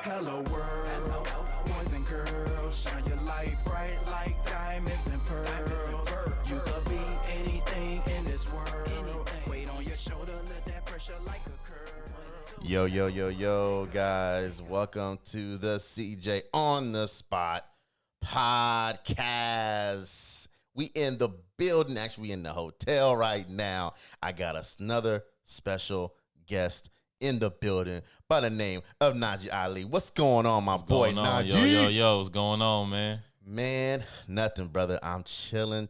Hello world, boys and girls, shine your light bright like diamonds and pearls. You could be anything in this world. Weight on your shoulder, let that pressure like a curve. Yo, guys. Welcome to the CJ on the Spot podcast. We in the building. Actually, we in the hotel right now. I got another special guest in the building by the name of Naijee Ali. What's going on, my boy Naijee? Yo, what's going on, man? Man, nothing, brother. I'm chilling,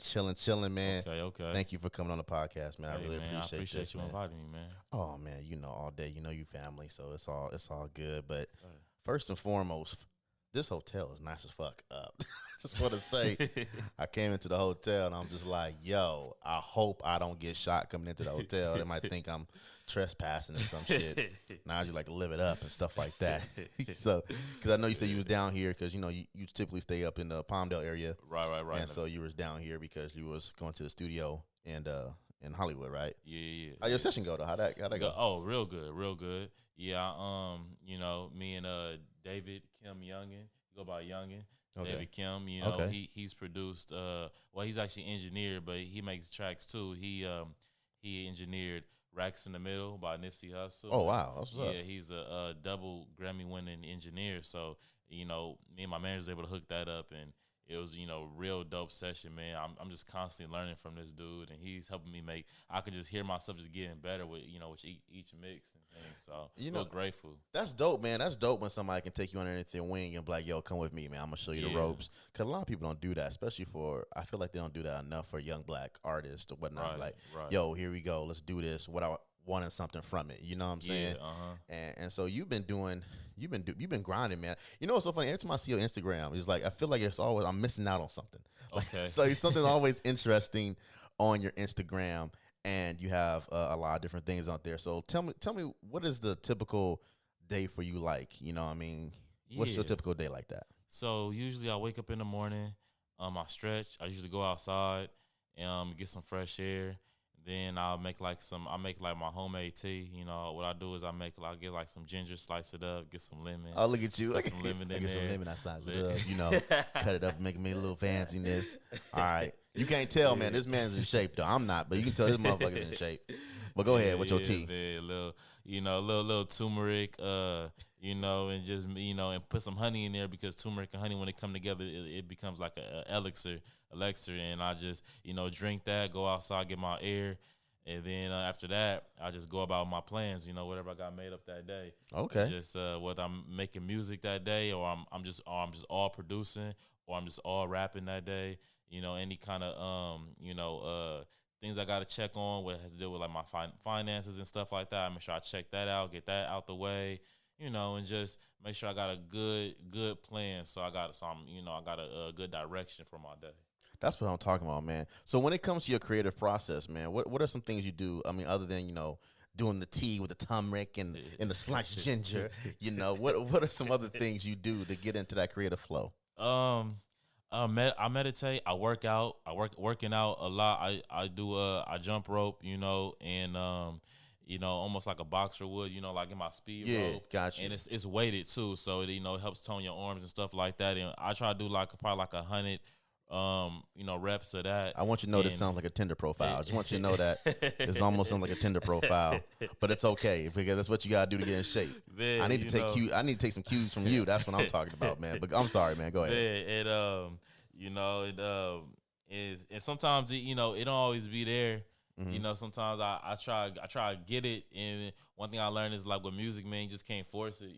man. Okay. Thank you for coming on the podcast, man. I really appreciate this, you man. inviting me, man. Oh man, all day, you family, so it's all good. But first and foremost, this hotel is nice as fuck up. Just want to say, I came into the hotel and I'm just like, yo, I hope I don't get shot coming into the hotel. They might think I'm trespassing or some shit. Now I just like to live it up and stuff like that. So, because I know you said you was down here because you typically stay up in the Palmdale area, Right. and so you was down here because you was going to the studio and in Hollywood, right? Yeah. How your session go though? How'd that go? Oh, real good. Yeah, me and David Kim Youngin, go by Youngin. Okay. David Kim, Okay. he's produced. He's actually engineered, but he makes tracks too. He engineered "Racks in the Middle" by Nipsey Hussle. Oh wow, that's what's up. Yeah, he's a double Grammy-winning engineer. So me and my manager was able to hook that up, and it was real dope session, man. I'm just constantly learning from this dude, and he's helping me make. I could just hear myself just getting better with with each mix and things. So real grateful. That's dope, man. That's dope when somebody can take you underneath their wing and be like, yo, come with me, man. I'm gonna show you the ropes. Because a lot of people don't do that, especially I feel like they don't do that enough for young black artists or whatnot. Right. Yo, here we go. Let's do this. Wanting something from it. You know what I'm saying? And so you've been grinding, man. You know what's so funny? Every time I see your Instagram, it's like I feel like I'm missing out on something. Okay. So something's always interesting on your Instagram, and you have a lot of different things out there. So tell me, what is the typical day for you like? You know what I mean? What's your typical day like that? So usually I wake up in the morning, I stretch. I usually go outside and get some fresh air. Then I'll make like my homemade tea. What I do is I'll get like some ginger, slice it up, get some lemon. Oh, look at you. Put some lemon in get there. Some lemon, I slice it up, cut it up, make me a little fanciness. All right. You can't tell, man. This man's in shape, though. I'm not, but you can tell this motherfucker's in shape. But go ahead with your tea. Man, little turmeric, and just, and put some honey in there because turmeric and honey, when they come together, it becomes like a elixir. And I just, drink that, go outside, get my air. And then after that, I just go about my plans, whatever I got made up that day. Okay. Just whether I'm making music that day or I'm just all producing or I'm just all rapping that day, any kind of, things I got to check on, what has to do with like my finances and stuff like that. I make sure I check that out, get that out the way, and just make sure I got a good plan. So I got a good direction for my day. That's what I'm talking about, man. So when it comes to your creative process, man, what are some things you do? I mean, other than, doing the tea with the turmeric and the sliced ginger, what are some other things you do to get into that creative flow? I meditate. I work out. Working out a lot. I do I jump rope, and almost like a boxer would, like in my speed rope. Gotcha. And it's weighted too, so it helps tone your arms and stuff like that. And I try to do probably 100 reps of that. I want you to know this sounds like a Tinder profile. I just want you to know that it almost sounds like a Tinder profile, but it's okay because that's what you gotta do to get in shape. Man, I need to take some cues from you. That's what I'm talking about, man. But I'm sorry, man. Go ahead. And sometimes it don't always be there. Mm-hmm. Sometimes I try to get it, and one thing I learned is like with music, man, you just can't force it.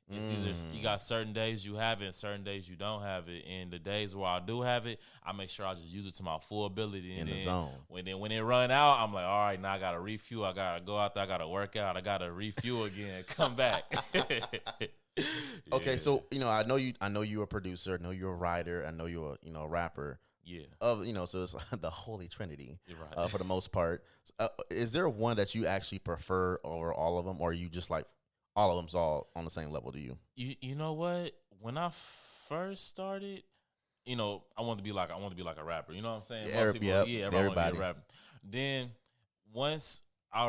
It's either you got certain days you have it, and certain days you don't have it. And the days where I do have it, I make sure I just use it to my full ability. And in the zone. When it run out, I'm like, all right, now I gotta refuel. I gotta go out there. I gotta work out. I gotta refuel again. Come back. Okay, so I know you're a producer. I know you're a writer. I know you're a rapper. Yeah. So it's like the holy trinity. You're right. For the most part. Is there one that you actually prefer over all of them, or are you just like all of them's all on the same level to you? You know what? When I first started, I wanted to be like a rapper. You know what I'm saying? Yeah, everybody want to be everybody. a rapper. Then once I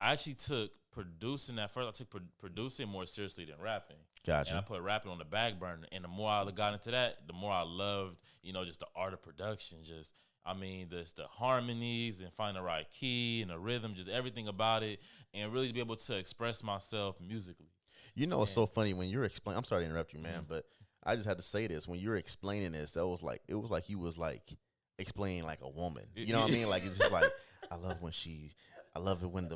actually took producing at first. I took producing more seriously than rapping. Gotcha. And I put rapping on the back burner. And the more I got into that, the more I loved, just the art of production. The harmonies and finding the right key and the rhythm, just everything about it, and really to be able to express myself musically. It's so funny when you're explaining. I'm sorry to interrupt you, man, but I just had to say this. When you're explaining this, it was like you was like explaining like a woman. You know what I mean? Like it's just like I love it when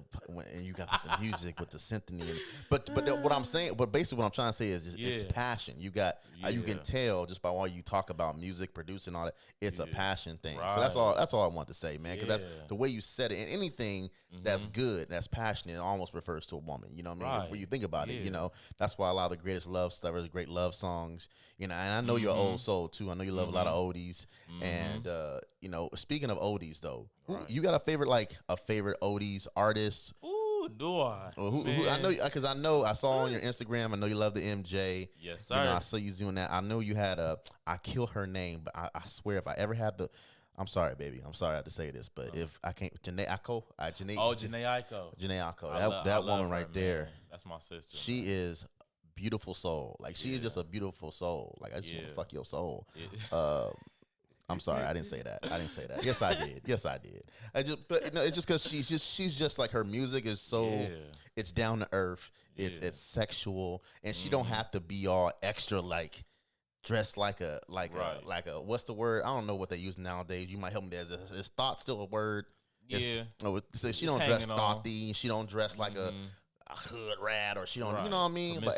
you got the music with the symphony. But what I'm saying, but basically what I'm trying to say is it's passion. You can tell just by all you talk about music, producing, all that. It's a passion thing. Right. So that's all I want to say, man. Because that's the way you said it. And anything that's good, that's passionate, it almost refers to a woman. You know what I mean? Right. When you think about it, that's why a lot of the greatest love stuff is great love songs. And I know you're old soul too. I know you love a lot of oldies. And speaking of oldies though, you got a favorite oldies artist? Ooh, do I? Who I know, because I know I saw on your Instagram. I know you love the MJ. Yes, sir. I saw you doing that. I know you had I kill her name, but I swear if I ever had I'm sorry, baby. I'm sorry I have to say this, but if I can't, Jhene Aiko. Jhene Aiko. Jhene Aiko. That woman right there. Man. That's my sister. She is beautiful soul. Like she is just a beautiful soul. Like I just want to fuck your soul. Yeah. I'm sorry, I didn't say that. Yes, I did. It's just because she's just like her music is so it's down to earth. It's sexual, and she don't have to be all extra like dressed like a what's the word? I don't know what they use nowadays. You might help me there. Is thought still a word? So she don't dress thoughty. She don't dress like a hood rat, or she don't, you know what I mean? But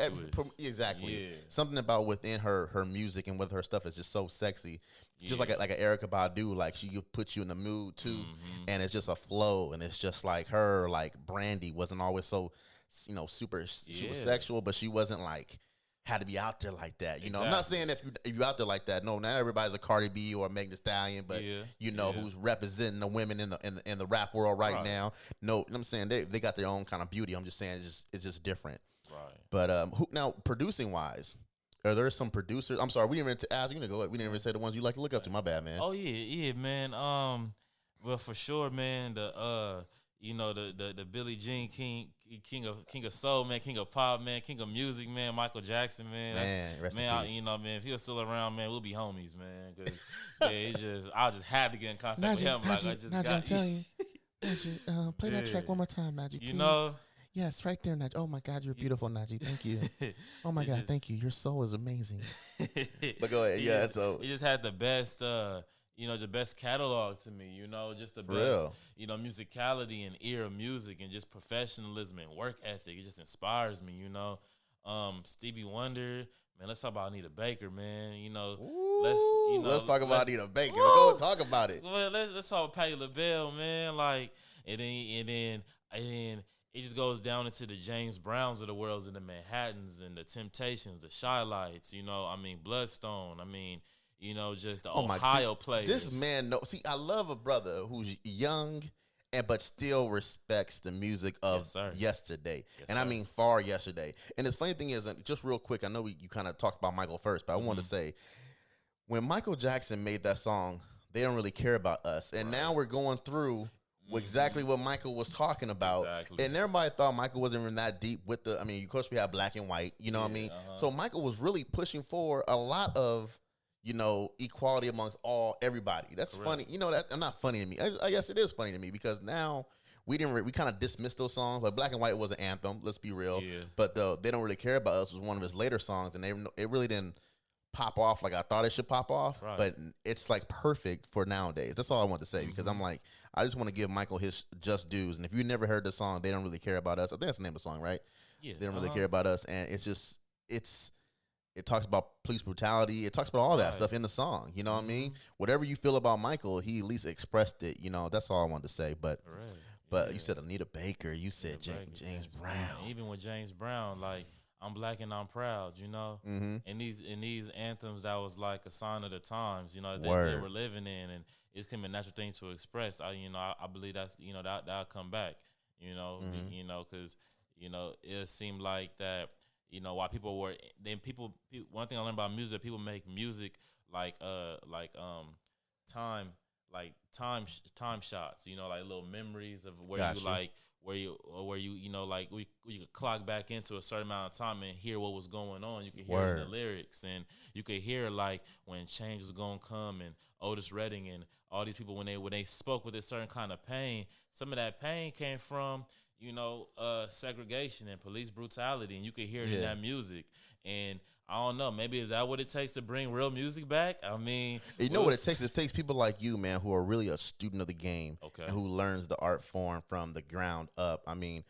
exactly, something about within her music and with her stuff is just so sexy. Just like a Erykah Badu, like she put you in the mood too, and it's just a flow, and it's just like her, like Brandy wasn't always so, super sexual, but she wasn't like had to be out there like that. You know, I'm not saying if you out there like that. No, not everybody's a Cardi B or a Megan Thee Stallion, but who's representing the women in the rap world right now. No, I'm saying they got their own kind of beauty. I'm just saying it's just different. Right. But now producing wise, are there some producers? I'm sorry, we didn't even ask. You to go. We didn't even say the ones you like to look up to. My bad, man. Oh yeah, man. Well, for sure, man. The Billie Jean King of soul, man, king of pop, man, king of music, man, Michael Jackson, man. Rest in peace. Man, if he was still around, man, we'll be homies, man. Because I just had to get in contact with him. Najee, I'm telling you, Najee, play that track one more time, Najee. Please. Yes, right there, Najee. Oh my God, you're beautiful, Najee. Thank you. Oh my God, thank you. Your soul is amazing. But go ahead. He just had the best. The best catalog to me, just the best, musicality and ear of music and just professionalism and work ethic. It just inspires me, Stevie Wonder, man, let's talk about Anita Baker, man, let's talk about Anita Baker. Go talk about it. Well, let's talk about Patti LaBelle, man, and then it just goes down into the James Browns of the world and the Manhattans and the Temptations, the Shy Lights, Bloodstone, just the Ohio players. This man I love a brother who's young but still respects the music of yesterday. I mean far yesterday. And the funny thing is, just real quick, I know you kind of talked about Michael first, but I wanted to say, when Michael Jackson made that song, They Don't Really Care About Us. And now we're going through exactly what Michael was talking about. Exactly. And everybody thought Michael wasn't even that deep with of course we have black and white, what I mean? So Michael was really pushing for a lot of equality amongst everybody. That's funny. That not funny to me. I guess it is funny to me because now we kind of dismissed those songs. But Black and White was an anthem. Let's be real. Yeah. But They Don't Really Care About Us was one of his later songs, and it really didn't pop off like I thought it should pop off. Right. But it's like perfect for nowadays. That's all I want to say because I'm like, I just want to give Michael his just dues. And if you never heard the song, They Don't Really Care About Us. I think that's the name of the song, right? Yeah. They Don't Really Care About Us, and it talks about police brutality. It talks about all that stuff in the song. You know what I mean? Whatever you feel about Michael, he at least expressed it. That's all I wanted to say. But you said Anita Baker. You said James Brown. Even with James Brown, like I'm black and I'm proud. In these anthems, that was like a sign of the times. That they were living in, and it's became a natural thing to express. I believe that's that'll come back. Because it seemed like that. While people were one thing I learned about music, people make music like time shots, like little memories of where where you know, like we could clock back into a certain amount of time and hear what was going on. You could hear it in the lyrics, and you could hear like when change was gonna come, and Otis Redding and all these people when they spoke with a certain kind of pain. Some of that pain came from, you know, segregation and police brutality, and you could hear it in that music. And I don't know, maybe is that what it takes to bring real music back? I mean, you know what it takes? It takes people like you, man, who are really a student of the game, and who learns the art form from the ground up. I mean,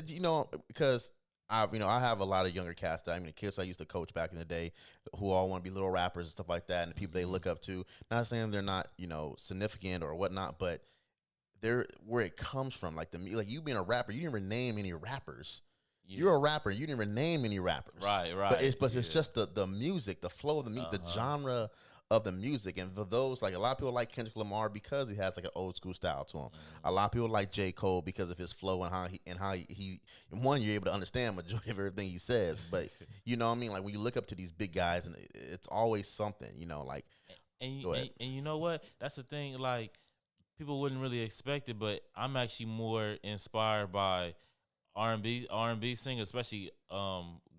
you know, because I have a lot of younger cats that, I mean, the kids I used to coach back in the day who all want to be little rappers and stuff like that, and the people they look up to. Not saying they're not, you know, significant or whatnot, but they're where it comes from. Like you being a rapper, you didn't even name any rappers. You're a rapper. You didn't even name any rappers. Right. But it's just the music, the flow of the music, the genre of the music. And for those, like, a lot of people like Kendrick Lamar because he has like an old school style to him. A lot of people like J. Cole because of his flow and how he one, you're able to understand majority of everything he says. But you know what I mean? Like when you look up to these big guys, and it's always something, you know, like. And you know what? That's the thing. Like, people wouldn't really expect it, but I'm actually more inspired by R&B singers, especially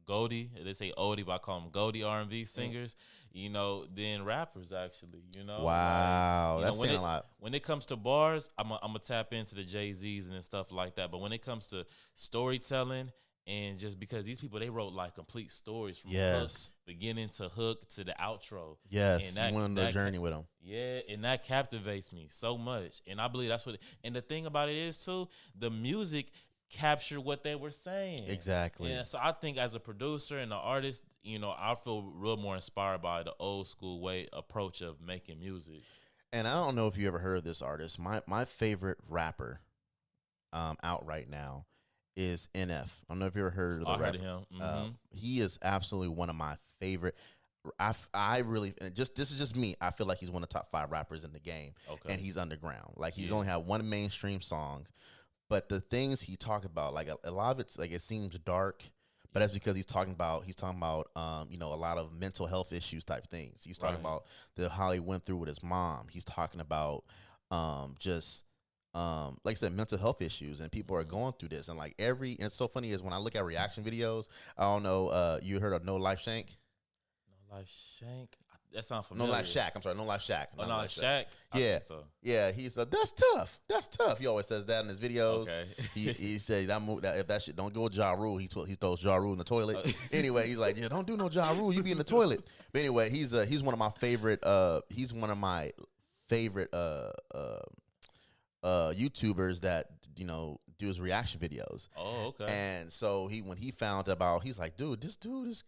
Goldie. They say Odie, but I call them Goldie R&B singers. You know, than rappers actually. You know, wow, like, that's saying a lot. When it comes to bars, I'm gonna tap into the Jay-Z's and stuff like that. But when it comes to storytelling, and just because these people, they wrote like complete stories from hook, beginning to hook to the outro. Yes, and you went on the journey with them. Yeah, and that captivates me so much. And I believe that's what. And the thing about it is too, the music captured what they were saying. Exactly. Yeah, so I think as a producer and an artist, you know, I feel real more inspired by the old school approach of making music. And I don't know if you ever heard of this artist. My favorite rapper out right now is NF. I don't know if you ever heard of the rapper. I heard of him. He is absolutely one of my favorite. I really, this is just me. I feel like he's one of the top 5 rappers in the game. Okay. And he's underground. Like he's only had one mainstream song. But the things he talked about, like a lot of it's like it seems dark, but that's because he's talking about you know, a lot of mental health issues type things. He's talking about how he went through with his mom. He's talking about like I said, mental health issues, and people are going through this. And like and it's so funny is when I look at reaction videos, I don't know, you heard of No Life Shank? No Life Shank? That sounds familiar. No Life Shack. I'm sorry, No Life Shack. No Life Shack? Yeah. So. Yeah, he's that's tough. That's tough. He always says that in his videos. Okay. he said if that shit don't go with Ja Rule, he throws Ja Rule in the toilet. Anyway, he's like, yeah, don't do no Ja Rule, you be in the toilet. But anyway, he's one of my favorite YouTubers that, you know, do his reaction videos. Oh, okay. And so when he found about, he's like, dude, this dude is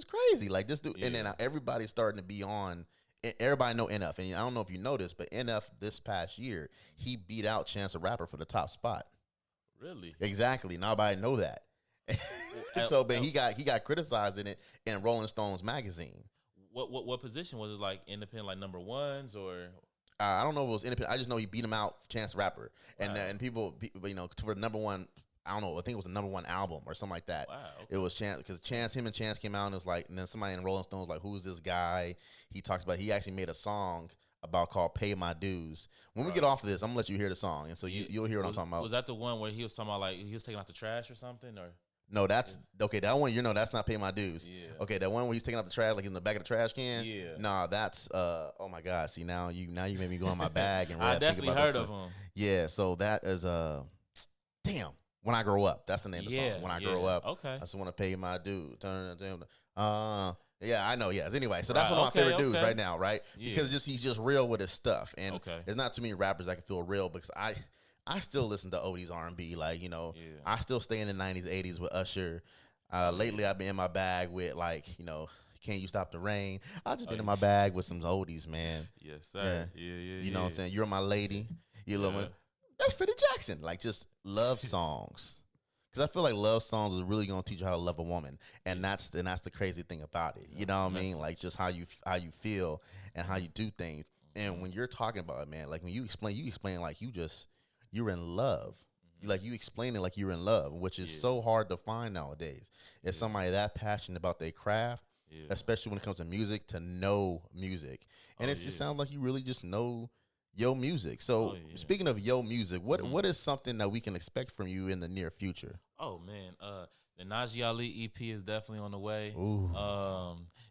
crazy. Like this dude, and then everybody's starting to be on. Everybody know NF, and I don't know if you noticed, but NF this past year he beat out Chance the Rapper for the top spot. Really? Exactly. Nobody know that. So, but he got criticized in it in Rolling Stones magazine. What position was it? Like independent, like number ones, or? I don't know if it was independent. I just know he beat him out, Chance the Rapper, and people, you know, for the number one. I don't know. I think it was the number 1 album or something like that. Wow. Okay. It was Chance because him and Chance came out and it was like, and then somebody in Rolling Stones was like, who's this guy? He talks about, he actually made a song called Pay My Dues. When we get off of this, I'm gonna let you hear the song, and so you'll hear what I'm talking about. Was that the one where he was talking about like he was taking out the trash or something, or? No, that's okay. That one, that's not Pay My Dues. Yeah. Okay, that one where he's taking out the trash, like in the back of the trash can. Yeah. Nah, that's oh my God. See, now you made me go in my bag and I definitely heard of him. Yeah. So that is damn. When I Grow Up, that's the name of the song. When I Grow Up, okay. I just want to pay my dues. Yeah, I know. Yes. Anyway, so that's one of my favorite dudes right now, right? Yeah. Because he's just real with his stuff, and there's not too many rappers that can feel real because I still listen to oldies R&B, like, you know, I still stay in the 90s, 80s with Usher. Lately, I've been in my bag with, like, you know, Can You Stop the Rain? I've just been in my bag with some oldies, man. Yes, sir. Yeah. You know what I'm saying? You're My Lady. You love me. That's Freddie Jackson. Like, just love songs. Because I feel like love songs is really going to teach you how to love a woman. And that's the crazy thing about it. You know what I mean? Like, just how you feel and how you do things. And when you're talking about it, man, like, when you explain like you're in love. Like, you explain it like you're in love, which is so hard to find nowadays. It's somebody that passionate about their craft, especially when it comes to music, to know music. And it just sounds like you really just know Yo Music. So speaking of Yo Music, what is something that we can expect from you in the near future? Oh man, the Naijee Ali EP is definitely on the way. Ooh.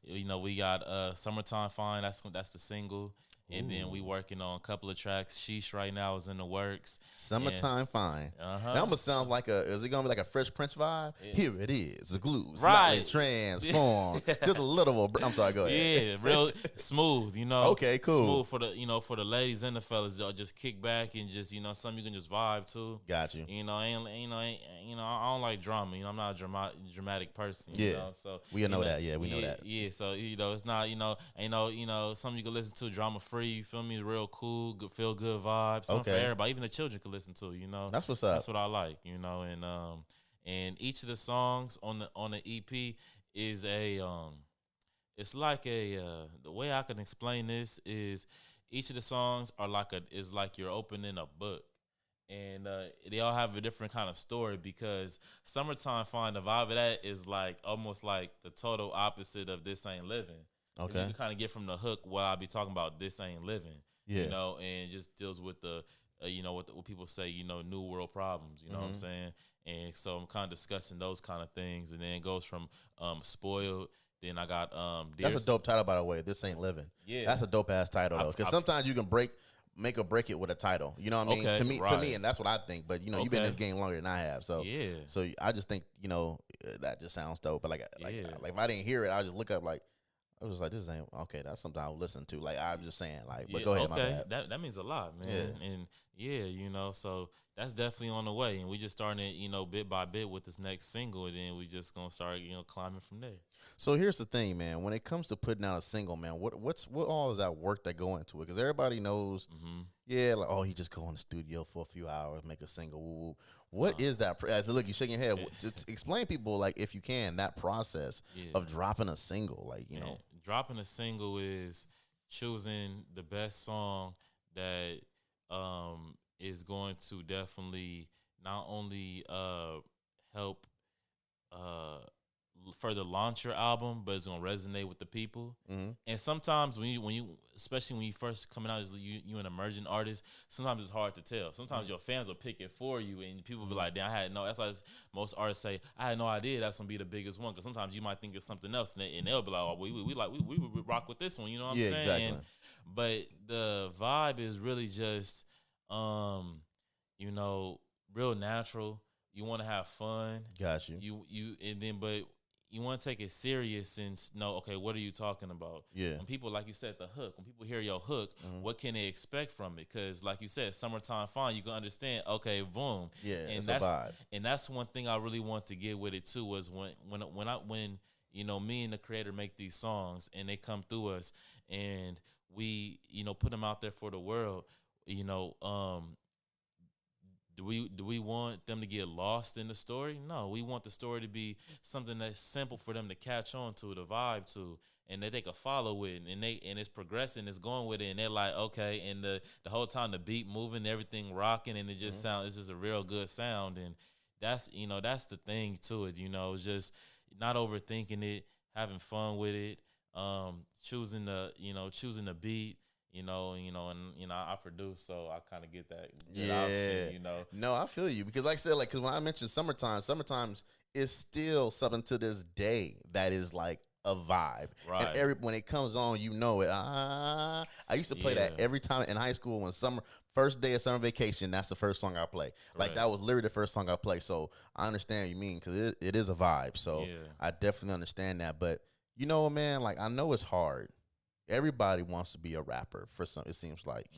We got Summertime Fine. That's the single. And then we working on a couple of tracks. Sheesh right now is in the works. Summertime Fine. Uh-huh. That almost sounds like is it going to be like a Fresh Prince vibe? Yeah. Here it is, the glues. Right. Transform. Just a little, I'm sorry, go ahead. Yeah, real smooth, Okay, cool. Smooth for the ladies and the fellas. Just kick back and just, something you can just vibe to. Got you. I don't like drama. I'm not a dramatic person. So we know that. Yeah, we know that. Yeah, so it's not something you can listen to drama free. You feel me? Real cool, good, feel good vibes. Something for everybody, even the children can listen to. That's what's up. That's what I like. And each of the songs on the EP is it's like the way I can explain this is each of the songs are like you're opening a book. And they all have a different kind of story because Summertime Fine, the vibe of that is like almost like the total opposite of This Ain't Living. Okay. You can kind of get from the hook what I'll be talking about, This Ain't Living. Yeah. And just deals with the, what people say, new world problems, you know what I'm saying? And so I'm kind of discussing those kind of things. And then it goes from Spoiled. Then I got That's a dope title, by the way, This Ain't Living. Yeah. That's a dope ass title, though. Because sometimes you can make or break it with a title. You know what I mean? Okay, to me, and that's what I think. But you've been in this game longer than I have, so So I just think that just sounds dope. But like if I didn't hear it, I just look up I was like, this ain't okay. That's something I would listen to. Like I'm just saying, but go ahead, my bad. That means a lot, man. And so that's definitely on the way, and we just starting it, bit by bit with this next single, and then we just gonna start, climbing from there. So here's the thing, man. When it comes to putting out a single, man, what all is that work that go into it? Because everybody knows, he just go in the studio for a few hours, make a single. Woo, woo. What is that? Look, you shaking your head. Just explain people, if you can, that process of dropping a single, Dropping a single is choosing the best song that is going to definitely not only help further launch your album, but it's gonna resonate with the people. And sometimes when you especially when you first coming out as you an emerging artist, sometimes it's hard to tell. Sometimes your fans will pick it for you, and people be like, "Damn, I had no." That's why most artists say, "I had no idea that's gonna be the biggest one." Because sometimes you might think it's something else, and they'll be like, "Oh, we rock with this one." You know what I'm saying? Exactly. But the vibe is really just, real natural. You want to have fun. Got you. But you want to take it serious and know, okay, what are you talking about? Yeah. When people, like you said, the hook, when people hear your hook, what can they expect from it? Because, like you said, Summertime Fine, you can understand, okay, boom. Yeah, and it's a vibe. And that's one thing I really want to get with it, too, was when me and the creator make these songs and they come through us and we, put them out there for the world, do we want them to get lost in the story? No, we want the story to be something that's simple for them to catch on to, the vibe to, and that they can follow it, and it's progressing, it's going with it, and they're like, okay, and the whole time the beat moving, everything rocking, and it just sounds, it's just a real good sound, and that's the thing to it, just not overthinking it, having fun with it, choosing the beat. And I produce, so I kind of get that good option, No, I feel you because, like I said, because when I mentioned summertime is still something to this day that is like a vibe. Right. And when it comes on, it. I used to play that every time in high school when first day of summer vacation. That's the first song I play. Like that was literally the first song I play. So I understand what you mean because it is a vibe. So I definitely understand that. But man, I know it's hard. Everybody wants to be a rapper for some. It seems like.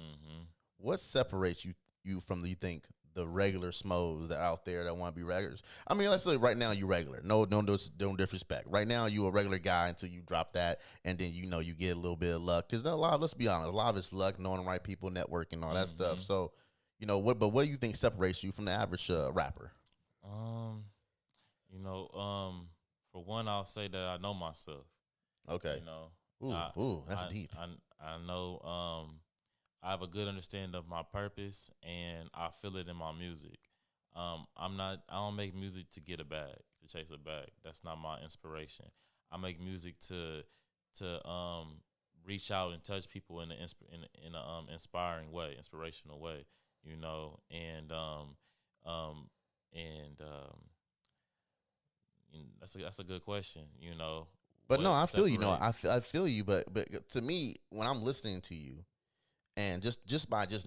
What separates you from you think the regular smos that are out there that want to be regulars? I mean, let's say right now you regular. No, don't disrespect. Right now you a regular guy until you drop that, and then you get a little bit of luck. Because let's be honest, a lot of it's luck, knowing the right people, networking, all that stuff. So, what do you think separates you from the average rapper? For one, I'll say that I know myself. Okay. That's deep. I know I have a good understanding of my purpose, and I feel it in my music. I don't make music to get a bag, to chase a bag. That's not my inspiration. I make music to reach out and touch people in a inspiring way, inspirational way, you know, and that's a good question, you know. But no, What I feel you. No, separates- I feel you. But to me, when I'm listening to you, and just by just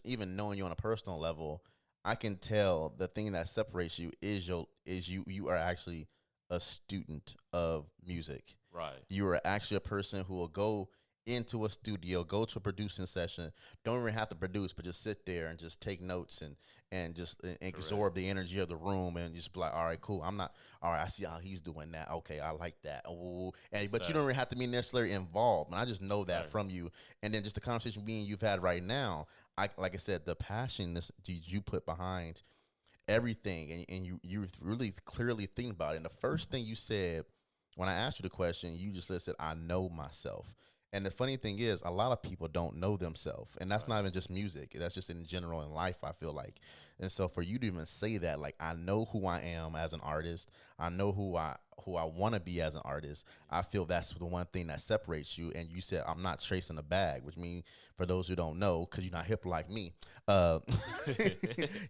even knowing you on a personal level, I can tell the thing that separates you is you are actually a student of music. right, You are actually a person who will go into a studio, go to a producing session, don't even have to produce, but just sit there and just take notes and just absorb the energy of the room and just be like, all right, cool. I'm not, all right, I see how he's doing that. Okay, I like that. Oh, and, but you don't even have to be necessarily involved. And I just know that from you. And then just the conversation being you've had right now, like I said, the passion you put behind everything, and you really clearly think about it. And the first thing you said when I asked you the question, you just said, I know myself. And the funny thing is, a lot of people don't know themselves. And that's not even just music. That's just in general in life, I feel like. And so for you to even say that, like, I know who I am as an artist. I know who I want to be as an artist. I feel that's the one thing that separates you. And you said, I'm not chasing a bag, which means for those who don't know, because you're not hip like me,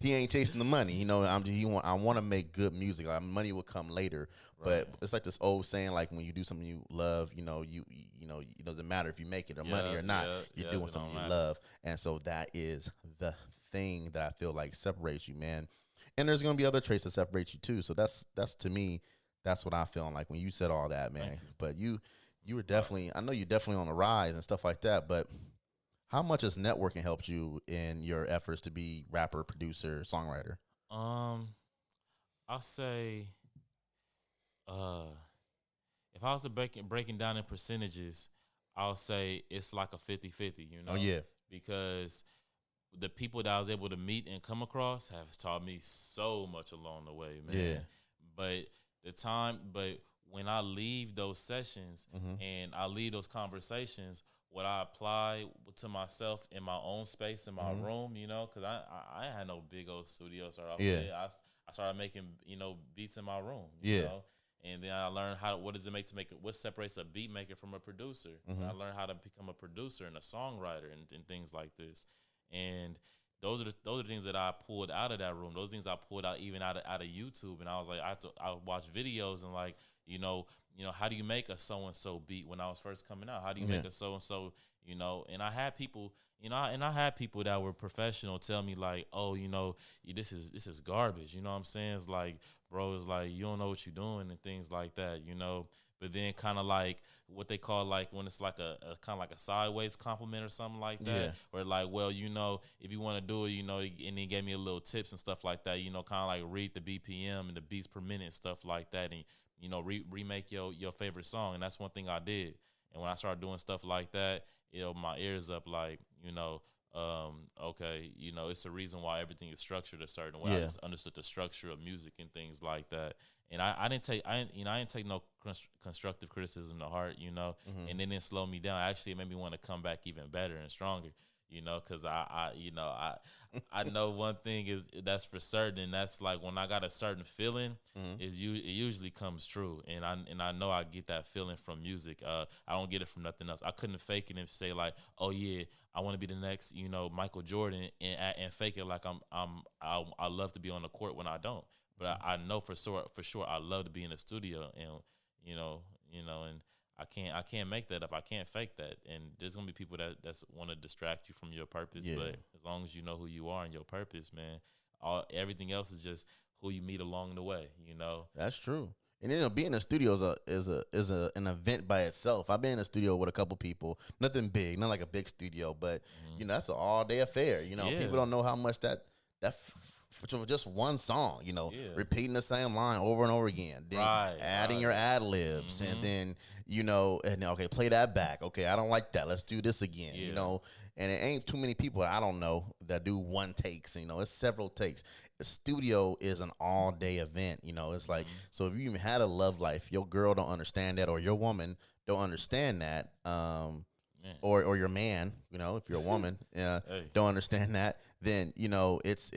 he ain't chasing the money. You know, I want to make good music. Like, money will come later. But it's like this old saying, like, when you do something you love, you know, it doesn't matter if you make it or money or not. You're doing something you love. And so that is the thing that I feel like separates you, man. And there's going to be other traits that separate you too. So that's to me, that's what I feel like when you said all that, man. But you were definitely, I know you're definitely on the rise and stuff like that. But how much has networking helped you in your efforts to be rapper, producer, songwriter? I'll say, if I was to breaking down in percentages, I'll say it's like a 50-50, you know? Oh, yeah. Because the people that I was able to meet and come across have taught me so much along the way, man. Yeah. But when I leave those sessions and I leave those conversations, what I apply to myself in my own space, in my room, you know, because I had no big old studio start off with. I started making, you know, beats in my room, you know. And then I learned what does it make what separates a beat maker from a producer. And I learned how to become a producer and a songwriter and things like this. And those are things that I pulled out of that room. Those things I pulled out even out of YouTube. And I was like, I watched videos and like, you know, how do you make a so-and-so beat when I was first coming out? How do you make a so-and-so, you know? And I had people, you know, I had people that were professional tell me like, oh, you know, this is garbage. You know what I'm saying? It's like, bro, it's like, you don't know what you're doing and things like that, you know? But then kind of like what they call like when it's like a kind of like a sideways compliment or something like that. Where like, well, you know, if you want to do it, you know, and he gave me a little tips and stuff like that, you know, kind of like read the BPM and the beats per minute and stuff like that. And, you know, remake your favorite song. And that's one thing I did. And when I started doing stuff like that, it opened my ears up like, you know, okay, you know, it's a reason why everything is structured a certain way. I just understood the structure of music and things like that. And I didn't take no constructive criticism to heart, you know, and it didn't slow me down. Actually, it made me want to come back even better and stronger, you know, because I know one thing is that's for certain, and that's like when I got a certain feeling, it usually comes true, and I know I get that feeling from music. I don't get it from nothing else. I couldn't fake it and say like, oh yeah, I want to be the next, you know, Michael Jordan, and fake it like I love to be on the court when I don't. But I know for sure I love to be in the studio, and you know, and I can't make that up. I can't fake that. And there's gonna be people that's want to distract you from your purpose. But as long as you know who you are and your purpose, man, everything else is just who you meet along the way. You know, that's true. And you know, being in a studio is an event by itself. I've been in a studio with a couple people, nothing big, not like a big studio, but you know, that's an all day affair. You know, people don't know how much that for just one song, you know, repeating the same line over and over again, then adding your ad libs, and then, you know, and okay, play that back. Okay, I don't like that. Let's do this again, you know. And it ain't too many people I don't know that do one takes. You know, it's several takes. The studio is an all day event. You know, it's like, so if you even had a love life, your girl don't understand that, or your woman don't understand that, or your man, you know, if you're a woman, don't understand that, then, you know, it's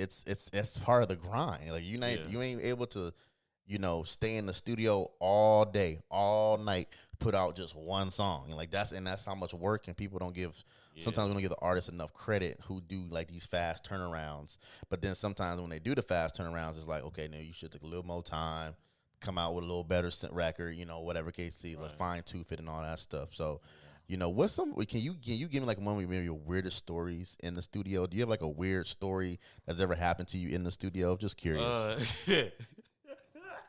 part of the grind. Like you ain't able to you know, stay in the studio all day, all night, put out just one song. And like that's how much work, and people don't give sometimes we don't give the artists enough credit who do like these fast turnarounds. But then sometimes when they do the fast turnarounds, it's like, okay, no, you should take a little more time, come out with a little better record, you know, whatever case, like fine tooth it and all that stuff. So, you know, can you give me like one of maybe your weirdest stories in the studio? Do you have like a weird story that's ever happened to you in the studio? Just curious.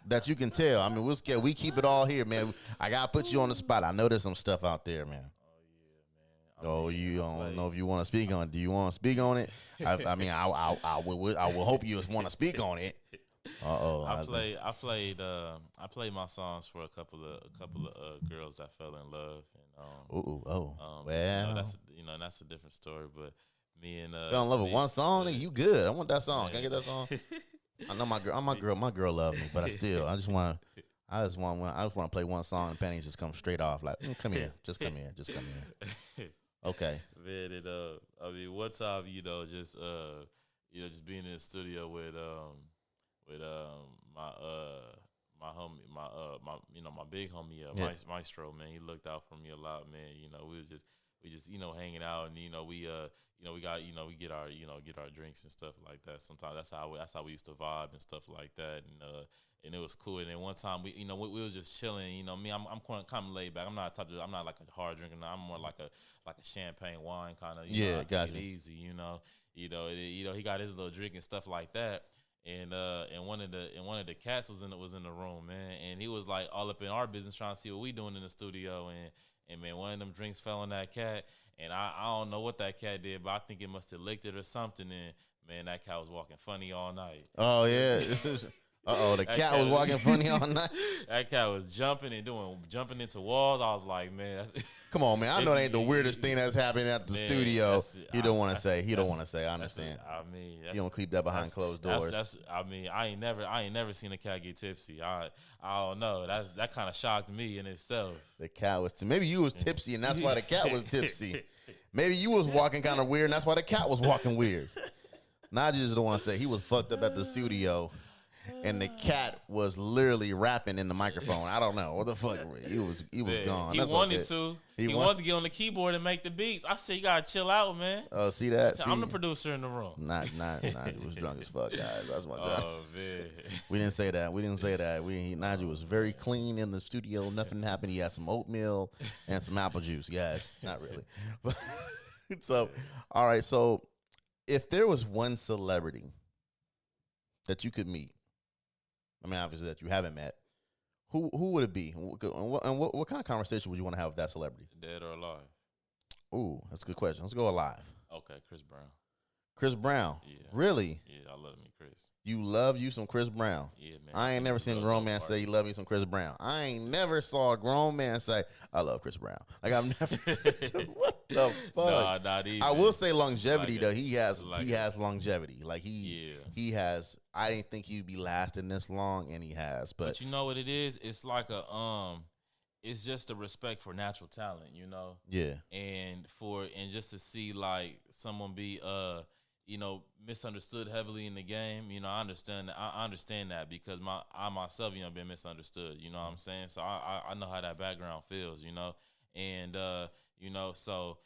That you can tell. I mean, we keep it all here, man. I gotta put you on the spot. I know there's some stuff out there, man. You don't know if you want to speak on it. Do you want to speak on it? I mean, I will hope you want to speak on it. I played my songs for a couple of girls that fell in love. And, well, that's a different story. But me and fell in love with one song. You good? I want that song. Can I get that song? I know my girl loves me, but I just want to play one song and panties just come straight off. Like, come here, just come here. Okay. Man, I mean, one time, just being in the studio with my homie, my big homie, Maestro, man. He looked out for me a lot, man. We just hanging out, and we get our drinks and stuff like that. Sometimes that's how we used to vibe and stuff like that, and it was cool. And then one time we was just chilling. Me, I'm kind of laid back. I'm not like a hard drinker. I'm more like a champagne wine kind of. Gotcha. Take it easy. He got his little drink and stuff like that. And one of the cats was in the room, man, and he was like all up in our business trying to see what we doing in the studio, and man, one of them drinks fell on that cat, and I don't know what that cat did, but I think it must have licked it or something, and man, that cat was walking funny all night. Oh yeah. The cat was walking funny all night. That cat was jumping into walls. I was like, man, that's come on, man. I know that ain't the weirdest thing that's happening at the studio. He don't want to say. I understand. You don't keep that behind closed doors. I ain't never seen a cat get tipsy. I don't know. That kind of shocked me in itself. The cat was maybe you was tipsy and that's why the cat was tipsy. Maybe you was walking kind of weird and that's why the cat was walking weird. Naijee just don't want to say he was fucked up at the studio. And the cat was literally rapping in the microphone. I don't know what the fuck. He was gone. He wanted to. He wanted to get on the keyboard and make the beats. I said, you gotta chill out, man. Oh, see that? I'm the producer in the room. Naijee was drunk as fuck, guys. That's my job. Oh man. We didn't say that. Naijee was very clean in the studio. Nothing happened. He had some oatmeal and some apple juice, guys. Not really. But so, all right. So, if there was one celebrity that you could meet, I mean, obviously that you haven't met, who would it be? And what kind of conversation would you want to have with that celebrity? Dead or alive? Ooh, that's a good question. Let's go alive. Okay, Chris Brown. Chris Brown? Yeah. Really? Yeah, I love me, Chris. You love you some Chris Brown? Yeah, man. I ain't never seen a grown man say he love me some Chris Brown. I ain't never saw a grown man say, I love Chris Brown. Like, I've never. What the fuck? Nah, not even. I will say longevity, though. He has longevity. Like, he has. I didn't think he'd be lasting this long, and he has. But you know what it is? It's like it's just a respect for natural talent, Yeah. And just to see like someone be misunderstood heavily in the game, I understand that. I understand that because I myself, been misunderstood, what I'm saying? So I know how that background feels, and so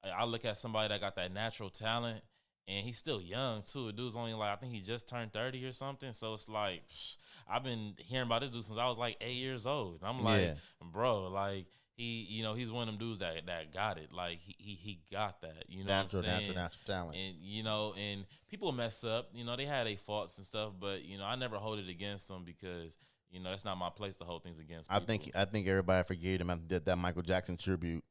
I look at somebody that got that natural talent, and he's still young too. The dude's only like, I think he just turned 30 or something. So it's like, I've been hearing about this dude since I was like 8 years old. And I'm like, bro, like he's one of them dudes that got it. Like he got that. What I'm saying? Natural talent. And and people mess up. They had their faults and stuff, but I never hold it against them because it's not my place to hold things against people. I think everybody forgave him after that Michael Jackson tribute.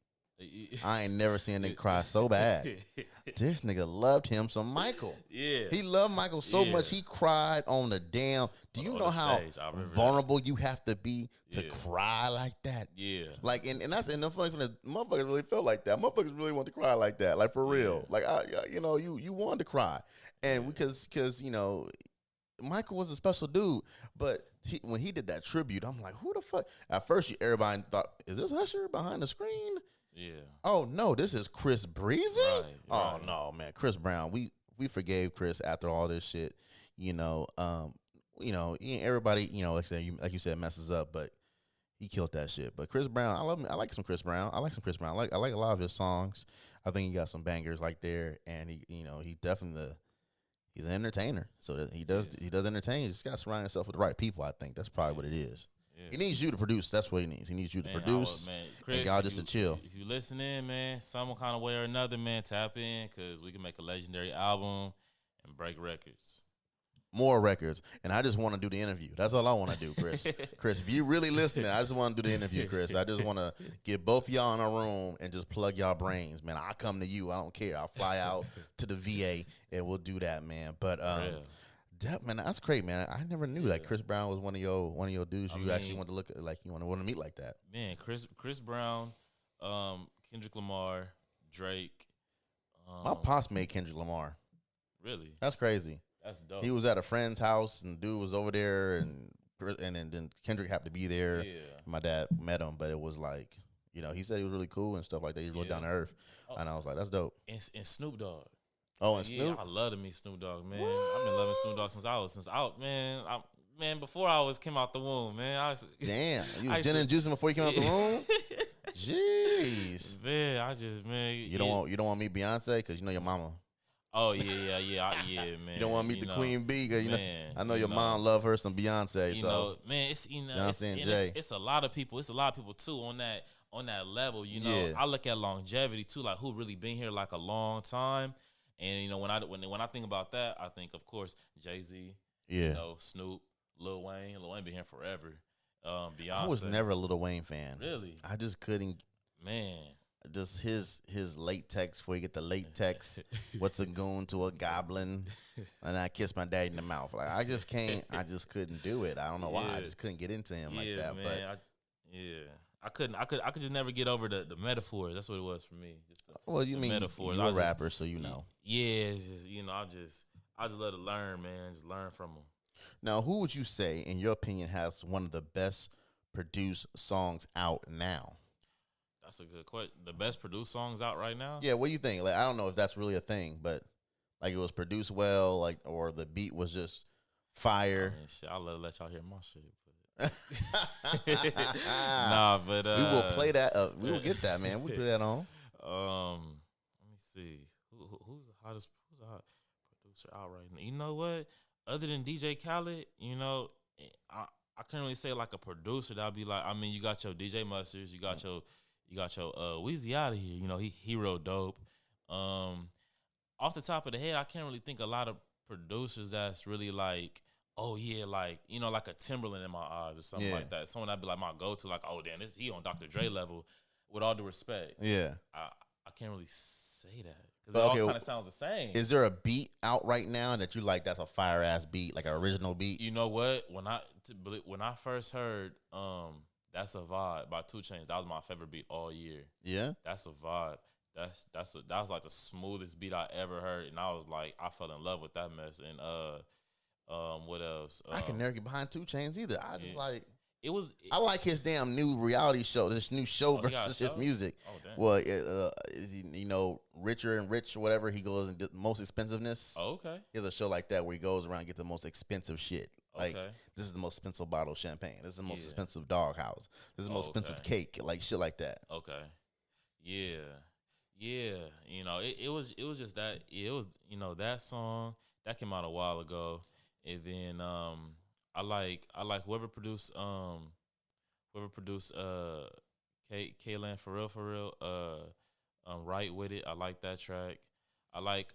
I ain't never seen a nigga cry so bad. This nigga loved him some Michael. Yeah. He loved Michael so much he cried on the damn. Do you know how vulnerable you have to be to cry like that? Yeah. Like and the funny thing is, motherfuckers really felt like that. Motherfuckers really want to cry like that. Like for real. Like you wanted to cry. And because Michael was a special dude, but when he did that tribute, I'm like, who the fuck? At first everybody thought, is this Usher behind the screen? Yeah. Oh no, this is Chris Breezy. Right. No, man, Chris Brown. We forgave Chris after all this shit. When everybody, like you said, messes up, but he killed that shit. But Chris Brown, I like some Chris Brown. I like a lot of his songs. I think he got some bangers like there, and he definitely he's an entertainer. So that he does entertain. He just got to surround himself with the right people. I think that's probably what it is. Yeah. He needs you to produce. That's what he needs. He needs you to produce. Chris, and y'all just to chill. If you listening, man, some kind of way or another, man, tap in because we can make a legendary album and break records. More records, and I just want to do the interview. That's all I want to do, Chris. Chris, if you really listening, I just want to do the interview, Chris. I just want to get both y'all in a room and just plug y'all brains, man. I'll come to you. I don't care. I'll fly out to the VA and we'll do that, man. But man, that's great, man. I never knew that Chris Brown was one of your dudes. Actually want to look at, like you want to meet like that. Man, Chris Brown, Kendrick Lamar, Drake. My pops made Kendrick Lamar. Really? That's crazy. That's dope. He was at a friend's house, and dude was over there, and then Kendrick happened to be there. Yeah. My dad met him, but it was like, he said he was really cool and stuff like that. He was really down to earth, and I was like, that's dope. And Snoop Dogg. Oh, and Snoop? I love to meet Snoop Dogg, man. I've been loving Snoop Dogg since out, man. Before I came out the womb, man. Damn, you was gin and juicing before you came out the womb? Jeez. Man, You don't want me Beyonce because you know your mama. Oh yeah, man. You don't want to meet the Queen Bee, cause I know your mom love her some Beyonce. Man, it's Beyonce and Jay. It's a lot of people. It's a lot of people too on that level. I look at longevity too, like who really been here like a long time. And when I think about that, I think of course Jay-Z. Yeah. Snoop, Lil Wayne. Lil Wayne been here forever. Beyonce. I was never a Lil Wayne fan. Really? I just couldn't. Man. Just his latex, before you get the latex, what's a goon to a goblin, and I kiss my daddy in the mouth. Like I just can't, I just couldn't do it. I don't know why. I just couldn't get into him like that. Man, I could just never get over the metaphors. That's what it was for me. Well, you mean metaphors. You're a rapper, so you know. Yeah, it's just I just let it learn, man. Just learn from them. Now, who would you say, in your opinion, has one of the best produced songs out now? That's a good question. The best produced songs out right now? Yeah, what do you think? Like, I don't know if that's really a thing, but like it was produced well, like, or the beat was just fire. I'll let y'all hear my shit. Nah, but we will play that. We will get that, man. We'll put that on. Let me see. Who's the hot producer out right now? You know what? Other than DJ Khaled, I can't really say like a producer that'll be like. I mean, you got your DJ Mustards, you got your Weezy out of here. He real dope. Off the top of the head, I can't really think a lot of producers that's really like, oh yeah, like like a Timberland in my eyes or something like that. Someone that'd be like my go-to, like, oh damn, he on Dr. Dre level. With all due respect, I can't really say that because it all kind of sounds the same. Is there a beat out right now that you like? That's a fire ass beat, like an original beat. You know what? When I first heard That's a Vibe by 2 Chainz. That was my favorite beat all year. Yeah? That's a Vibe. That was like the smoothest beat I ever heard. And I was like, I fell in love with that mess. And what else? I can never get behind 2 Chainz either. I just like I like his damn new reality show, this new show versus his music. Oh, damn. Well, Richer and Rich or whatever, he goes and most expensiveness. Oh, okay. He has a show like that where he goes around and get the most expensive shit. Like, this is the most expensive bottle of champagne. This is the most expensive doghouse. This is the most expensive cake. Like, shit like that. Okay. Yeah. Yeah. It was just that. It was, that song, that came out a while ago. And then I like whoever produced K-Land for real. Right With It. I like that track. I like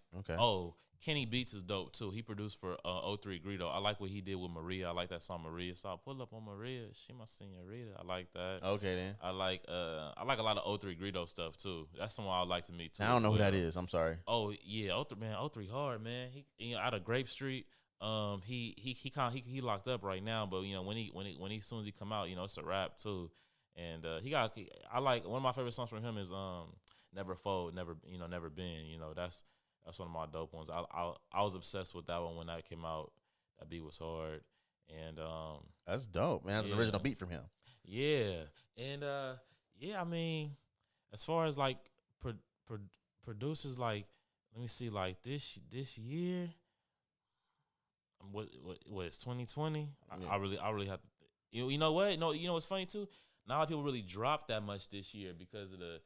Kenny Beats is dope too. He produced for 03 Greedo. I like what he did with Maria. I like that song Maria. So I'll pull up on Maria. She my senorita. I like that. Okay then. I like a lot of 03 Greedo stuff too. That's someone I would like to meet too. I don't know who that is. I'm sorry. Oh yeah, 03 hard, man. He out of Grape Street. He locked up right now, but when he as soon as he come out, it's a rap too. And I like one of my favorite songs from him is Never Fold, Never Been. That's one of my dope ones. I was obsessed with that one when that came out. That beat was hard, and that's dope, man. That's an original beat from him. Yeah, and I mean, as far as like producers, like let me see, like this year, what is 2020? Yeah. I really have to. You know what? No, you know what's funny too. Not a lot of people really dropped that much this year because of the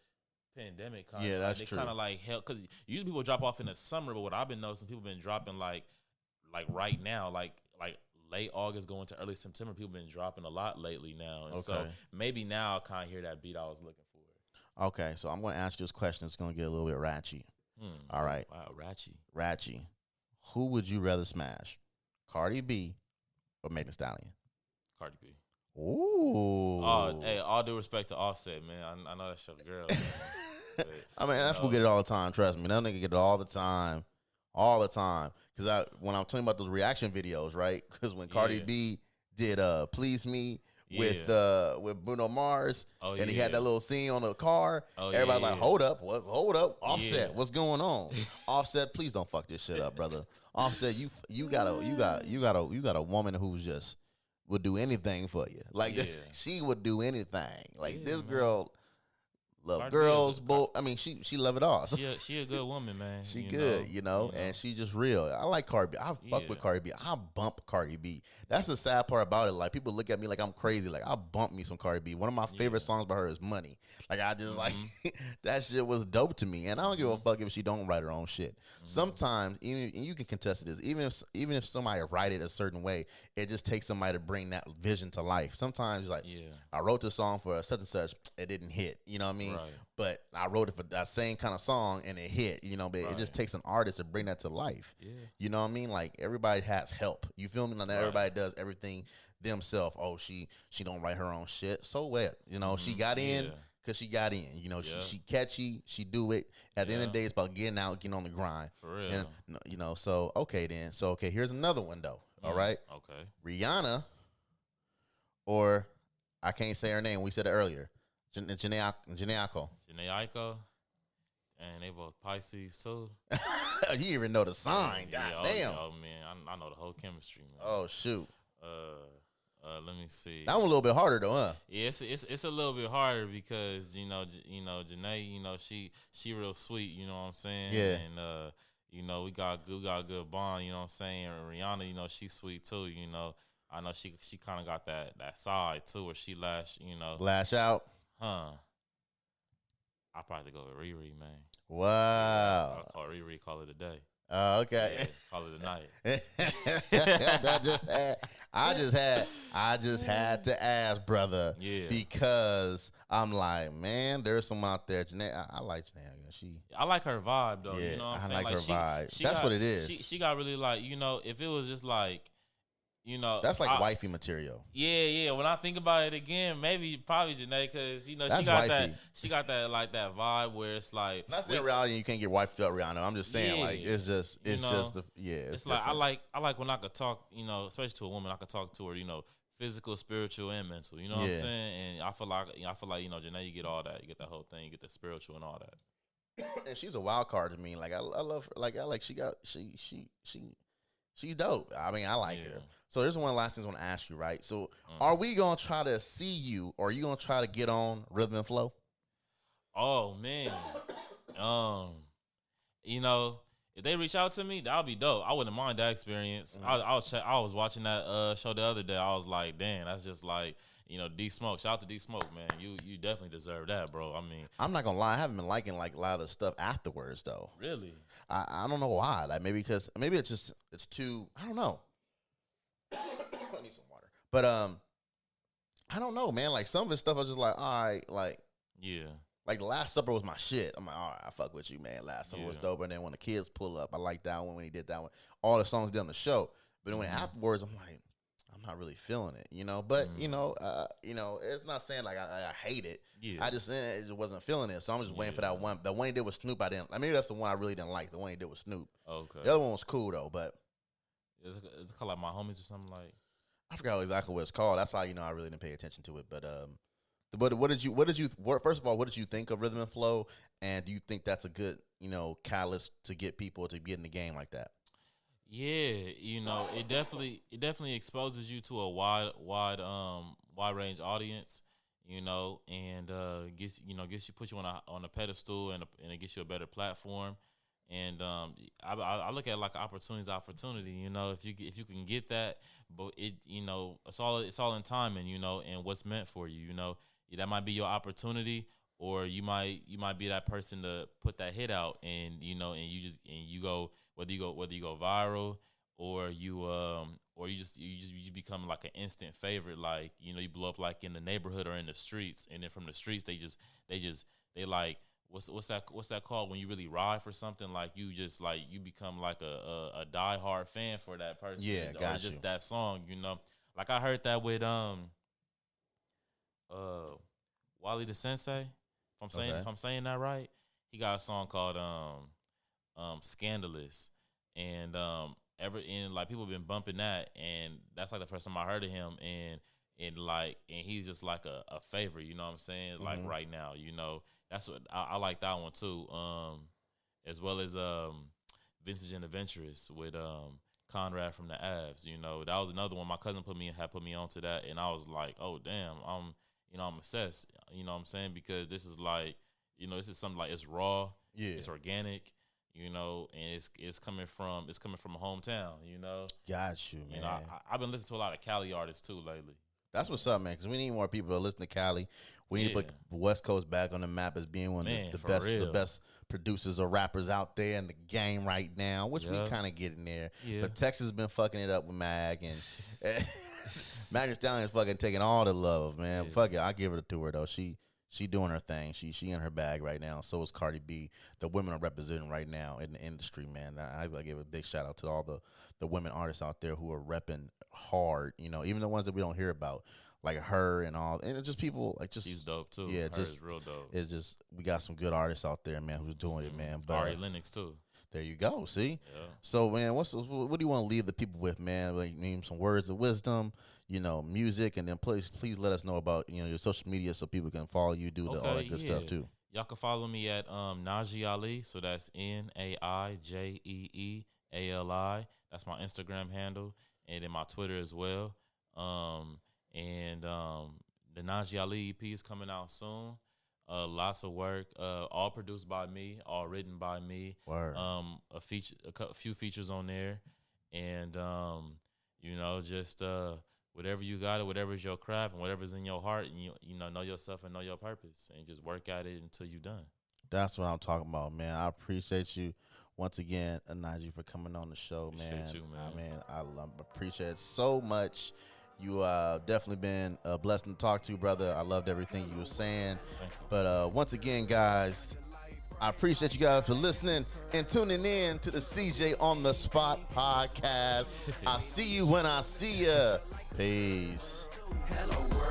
pandemic. Yeah, that's they true. kind of like hell because usually people drop off in the summer, but what I've been noticing, people been dropping like right now, like late August going to early September. People been dropping a lot lately now, and so maybe now I'll kind of hear that beat I was looking for. Okay, so I'm going to ask you this question. It's going to get a little bit ratchet. All right. Wow, Ratchet. Who would you rather smash, Cardi B or Megan Thee Stallion? Cardi B. Ooh. Oh, hey, all due respect to Offset, man. I know that's your girl. Man. But, I mean, that fool get it all the time. Trust me, that nigga get it all the time, Because when I'm talking about those reaction videos, right? Because when Cardi B did "Please Me" with Bruno Mars, and he had that little scene on the car, everybody like, hold up, Offset, what's going on? Offset, please don't fuck this shit up, brother. Offset, you got a woman who's just would do anything for you. Like she would do anything. Like this girl love Cardi girls, but I mean she love it all. She a good woman, man. She good, and she just real. I like Cardi B. I fuck with Cardi B. I bump Cardi B. That's the sad part about it. Like people look at me like I'm crazy. Like I bump me some Cardi B. One of my favorite songs by her is Money. Like I just like that shit was dope to me. And I don't give a fuck if she don't write her own shit. Sometimes even and you can contest this. Even if somebody write it a certain way, it just takes somebody to bring that vision to life. Sometimes like I wrote this song for such and such, it didn't hit. You know what I mean? Right. But I wrote it for that same kind of song and it hit. But it just takes an artist to bring that to life. Yeah. You know what I mean? Like everybody has help. You feel me? Like everybody does everything themselves. Oh, she don't write her own shit. So what? She got in. Cause she got in, she catchy, she do it. At the end of the day, it's about getting out, getting on the grind. For real. And, so okay then. So okay, here's another one though. All right. Okay. Rihanna, or I can't say her name. We said it earlier. Jhene Aiko. Jhene Aiko. And they both Pisces too. You even know the sign. God damn. Oh man, I know the whole chemistry, man. Oh shoot. Let me see. That one a little bit harder though, huh? Yeah, it's a little bit harder because Jhene, she real sweet, you know what I'm saying? Yeah. And we got a good bond, you know what I'm saying? And Rihanna, she's sweet too, I know she kind of got that side too where she lash out. Huh. I'll probably go with Riri, man. Wow. I'll call Riri, call it a day. Oh, okay. Yeah, call it a night. I just had to ask, brother. Yeah. Because I'm like, man, there's someone out there. Jhene, I like Jhene. I like her vibe though. Yeah, You know what I'm I saying? like her vibe. That's what it is. She got really if it was just that's like wifey material. Yeah. When I think about it again, probably Jhene, because she got wifey. She got that that vibe where it's like. Not saying reality, you can't get wifed up Rihanna. I'm just saying it's like I like when I could talk, especially to a woman, I could talk to her, physical, spiritual, and mental. You know what I'm saying? And I feel like Jhene, you get all that, you get that whole thing, you get the spiritual and all that. And she's a wild card to me. Like I love her. Like she's dope. I mean, I like her. So here's one last thing I want to ask you, right? So are we going to try to see you, or are you going to try to get on Rhythm and Flow? Oh, man. If they reach out to me, that would be dope. I wouldn't mind that experience. I was watching that show the other day. I was like, damn, that's just like, D Smoke. Shout out to D Smoke, man. You definitely deserve that, bro. I mean, I'm not gonna lie, I haven't been liking like a lot of the stuff afterwards though. Really? I don't know why. Like maybe it's too, I don't know. I need some water. But I don't know, man. Like some of his stuff I was just like, all right, like like the Last Supper was my shit. I'm like, all right, I fuck with you, man. Last Supper was dope. And then when the kids pull up, I like that one when he did that one. All the songs did on the show. But then when afterwards, I'm like, I'm not really feeling it, But it's not saying like I hate it. Yeah. I just wasn't feeling it, so I'm just waiting for that one. The one he did with Snoop, I didn't. Maybe that's the one I really didn't like. The one he did with Snoop. Okay. The other one was cool though, but it's called like My Homies or something like. I forgot exactly what it's called. That's how I really didn't pay attention to it. But what did you first of all, what did you think of Rhythm and Flow, and do you think that's a good catalyst to get people to get in the game like that? Yeah, it definitely exposes you to a wide range audience, and gets you put you on a pedestal and it gets you a better platform, And I look at it like opportunity. You know, if you can get that, but it, you know, it's all in timing. You know, and what's meant for you. You know, that might be your opportunity, or you might be that person to put that hit out, and you know, and you go whether you go viral, or you become like an instant favorite. Like, you know, you blow up like in the neighborhood or in the streets, and then from the streets they like. What's that called when you really ride for something? Like you become like a diehard fan for that person. Yeah, or got just you. that song, you know. Like I heard that with Wally the Sensei. If I'm saying that right, he got a song called Scandalous, and like people been bumping that, and that's like the first time I heard of him, and he's just like a favorite, you know what I'm saying? Like right now, you know. That's what I like that one too. As well as Vintage and Adventurous with Conrad from the Avs. You know, that was another one. My cousin put me on to that, and I was like, oh damn, I'm obsessed. You know what I'm saying? Because this is like, you know, this is something like, it's raw, it's organic, you know, and it's coming from a hometown. You know, Got you, man. You know, I've been listening to a lot of Cali artists too lately. That's what's up, man. Because we need more people to listen to Cali. We need to put West Coast back on the map as being one of the best producers or rappers out there in the game right now, which we kind of getting there. Yeah. But Texas has been fucking it up with Mag, and Mag Thee Stallion's fucking taking all the love, man. Yeah. Fuck it, I give it to her though. She doing her thing. She in her bag right now. So is Cardi B. The women are representing right now in the industry, man. I give a big shout out to all the women artists out there who are repping hard. You know, even the ones that we don't hear about, like her and all. And it's just people like just. She's dope too. Yeah, just real dope. It's just we got some good artists out there, man, who's doing it, man. But Ari Lennox too. There you go. See. Yeah. So, man, what do you want to leave the people with, man? Like, some words of wisdom, you know, music, and then please let us know about, you know, your social media so people can follow you, all that good stuff too. Y'all can follow me at Naijee Ali. So that's NAIJEE ALI. That's my Instagram handle, and then my Twitter as well. And the Naijee Ali EP is coming out soon. Lots of work, all produced by me, all written by me. Word. A few features on there, and you know, just whatever you got, or whatever's your craft, and whatever's in your heart, and you know yourself and know your purpose, and just work at it until you're done. That's what I'm talking about, man. I appreciate you once again, Naijee, for coming on the show, man. Appreciate you, man. I appreciate it so much. You definitely been a blessing to talk to, brother. I loved everything you were saying. Thank you. But once again, guys, I appreciate you guys for listening and tuning in to the CJ on the Spot podcast. I'll see you when I see ya. Peace. Hello world.